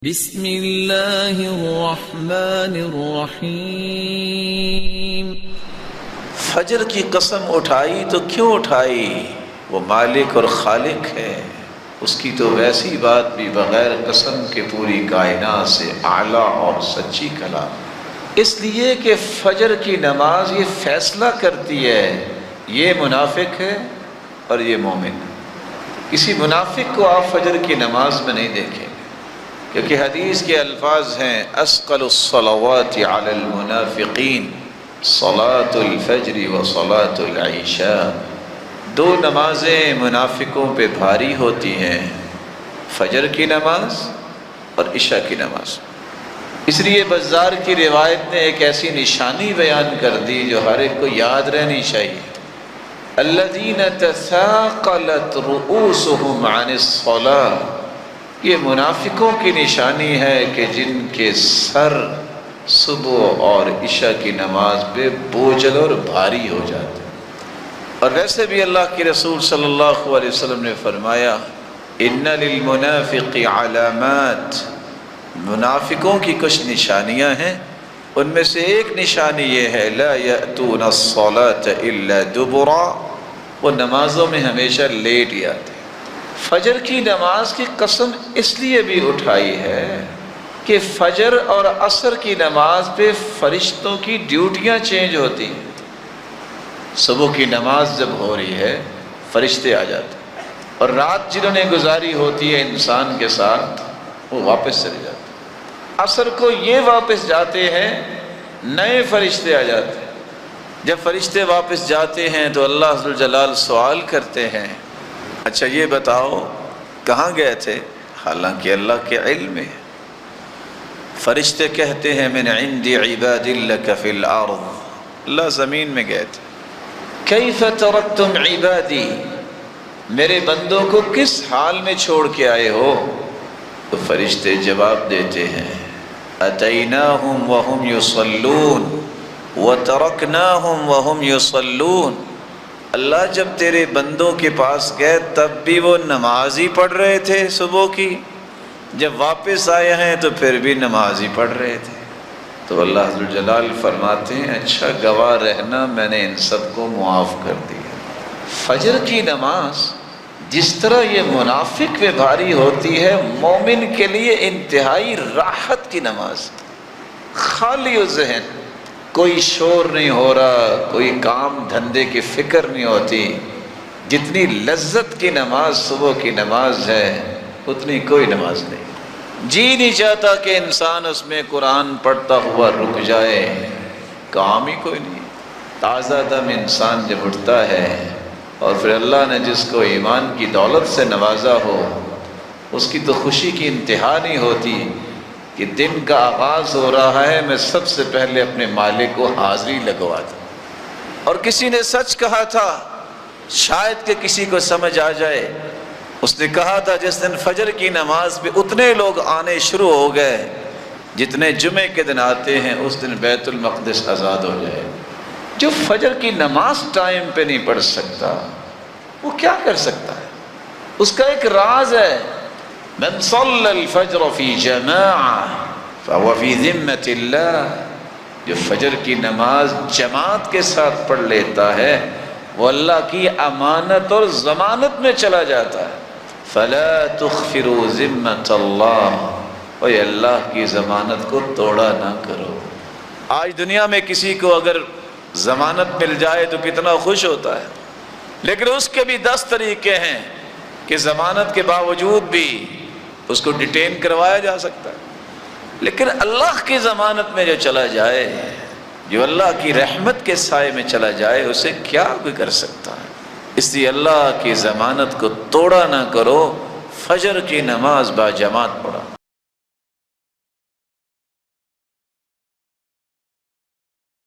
بسم اللہ الرحمن الرحیم۔ فجر کی قسم اٹھائی تو کیوں اٹھائی؟ وہ مالک اور خالق ہے، اس کی تو ویسی بات بھی بغیر قسم کے پوری کائنات سے اعلیٰ اور سچی کلام، اس لیے کہ فجر کی نماز یہ فیصلہ کرتی ہے یہ منافق ہے اور یہ مومن۔ کسی منافق کو آپ فجر کی نماز میں نہیں دیکھیں، کیونکہ حدیث کے الفاظ ہیں اثقل الصلوات علی المنافقین صلاۃ الفجر و صلاۃ العشاء۔ دو نمازیں منافقوں پہ بھاری ہوتی ہیں، فجر کی نماز اور عشاء کی نماز۔ اس لیے بزار کی روایت نے ایک ایسی نشانی بیان کر دی جو ہر ایک کو یاد رہنی چاہیے، الذین تثاقلت رؤوسهم عن الصلاۃ۔ یہ منافقوں کی نشانی ہے کہ جن کے سر صبح اور عشاء کی نماز پہ بوجھل اور بھاری ہو جاتے ہیں۔ اور ویسے بھی اللہ کے رسول صلی اللہ علیہ وسلم نے فرمایا ان للمنافق علامات، منافقوں کی کچھ نشانیاں ہیں، ان میں سے ایک نشانی یہ ہے لا یأتون الصلاة الا دبرا، وہ نمازوں میں ہمیشہ لیٹ ہی آتے ہیں۔ فجر کی نماز کی قسم اس لیے بھی اٹھائی ہے کہ فجر اور عصر کی نماز پہ فرشتوں کی ڈیوٹیاں چینج ہوتی ہیں۔ صبح کی نماز جب ہو رہی ہے فرشتے آ جاتے ہیں، اور رات جنہوں نے گزاری ہوتی ہے انسان کے ساتھ وہ واپس چلے جاتے ہیں۔ عصر کو یہ واپس جاتے ہیں، نئے فرشتے آ جاتے ہیں۔ جب فرشتے واپس جاتے ہیں تو اللہ ذوالجلال سوال کرتے ہیں اچھا یہ بتاؤ کہاں گئے تھے؟ حالانکہ اللہ کے علم میں۔ فرشتے کہتے ہیں من عند عباد لک فی الارض، اللہ زمین میں گئے تھے۔ کیف ترکتم عبادی، میرے بندوں کو کس حال میں چھوڑ کے آئے ہو؟ تو فرشتے جواب دیتے ہیں اتیناہم وہم یصلون وترکناہم وہم یصلون، اللہ جب تیرے بندوں کے پاس گئے تب بھی وہ نماز ہی پڑھ رہے تھے صبح کی، جب واپس آئے ہیں تو پھر بھی نماز ہی پڑھ رہے تھے۔ تو اللہ ذوالجلال فرماتے ہیں اچھا گواہ رہنا میں نے ان سب کو معاف کر دیا۔ فجر کی نماز جس طرح یہ منافق پہ بھاری ہوتی ہے، مومن کے لیے انتہائی راحت کی نماز، خالی ذہن، کوئی شور نہیں ہو رہا، کوئی کام دھندے کی فکر نہیں ہوتی۔ جتنی لذت کی نماز صبح کی نماز ہے اتنی کوئی نماز نہیں۔ جی نہیں چاہتا کہ انسان اس میں قرآن پڑھتا ہوا رک جائے، کام ہی کوئی نہیں۔ تازہ دم انسان جب اٹھتا ہے اور پھر اللہ نے جس کو ایمان کی دولت سے نوازا ہو اس کی تو خوشی کی انتہا نہیں ہوتی کہ دن کا آغاز ہو رہا ہے، میں سب سے پہلے اپنے مالک کو حاضری لگوا دوں۔ اور کسی نے سچ کہا تھا، شاید کہ کسی کو سمجھ آ جائے، اس نے کہا تھا جس دن فجر کی نماز پہ اتنے لوگ آنے شروع ہو گئے جتنے جمعے کے دن آتے ہیں اس دن بیت المقدس آزاد ہو جائے۔ جو فجر کی نماز ٹائم پہ نہیں پڑھ سکتا وہ کیا کر سکتا ہے؟ اس کا ایک راز ہے، من صلی الفجر فی جماعہ فهو فی ذمۃ اللہ، جو فجر کی نماز جماعت کے ساتھ پڑھ لیتا ہے وہ اللہ کی امانت اور ضمانت میں چلا جاتا ہے۔ فلا تخفروا ذمۃ اللہ، اوے اللہ کی ضمانت کو توڑا نہ کرو۔ آج دنیا میں کسی کو اگر ضمانت مل جائے تو کتنا خوش ہوتا ہے، لیکن اس کے بھی 10 طریقے ہیں کہ ضمانت کے باوجود بھی اس کو ڈیٹین کروایا جا سکتا ہے۔ لیکن اللہ کی ضمانت میں جو چلا جائے، جو اللہ کی رحمت کے سائے میں چلا جائے، اسے کیا کوئی کر سکتا ہے؟ اس لیے اللہ کی ضمانت کو توڑا نہ کرو، فجر کی نماز با جماعت پڑھو۔